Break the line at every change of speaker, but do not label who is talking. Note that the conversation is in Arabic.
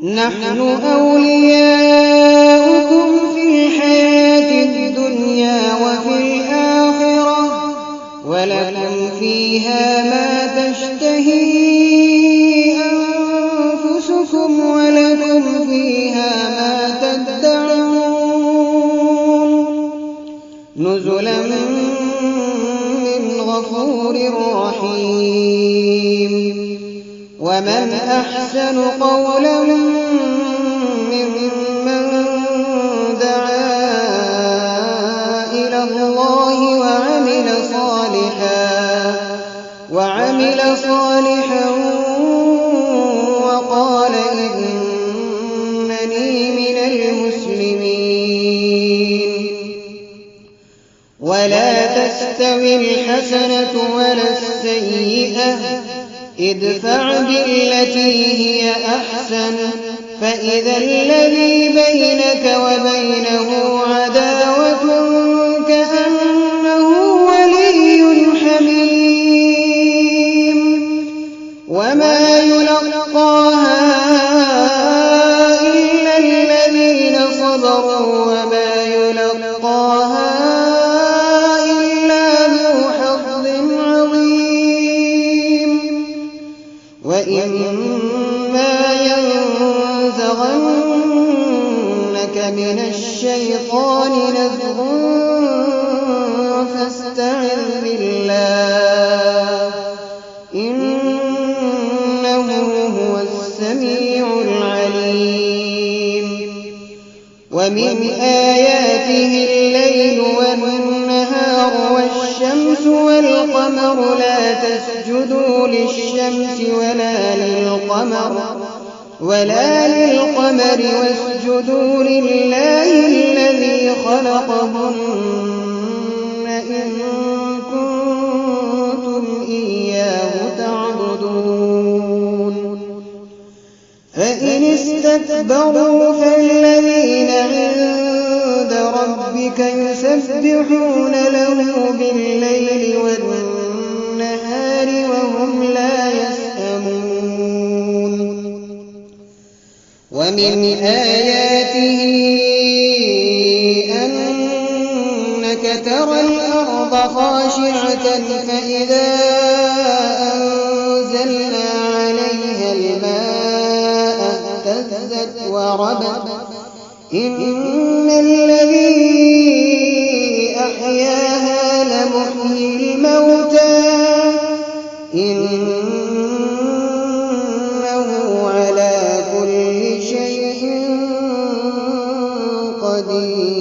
نحن أولياؤكم في الحياة الدنيا وفي الآخرة ولكم فيها ما تشتهي أنفسكم ولكم فيها ما تدعون نزلا من غفور رحيم. ومن أحسن قولا ممن دعا إلى الله وعمل صالحا وقال إنني من المسلمين. ولا تستوي الحسنة ولا السيئة ادفع بالتي هي أحسن فإذا الذي بينك وبينه عداوة كأنه ولي حميم. وما يلقاها إلا الذين صبروا وما يلقاها إلا ذو حظ عظيم. وإما ينزغنك من الشيطان نزغ فاستعذ بالله إنه هو السميع العليم. ومن آياته الليل والنهار والشمس والقمر لا تسجدوا للشمس ولا للقمر واسجدوا لله الذي خلقهن إن كنتم إياه تعبدون. فإن استكبروا فالذين عند ربك يسبحون له بالليل والنهار وهم لا يسأمون. ومن آياته أنك ترى الأرض خاشعة فإذا أنزلنا عليها الماء اهتزت وربت إن الذي أحياها لمحيي الموتى إنه على كل شيء قدير.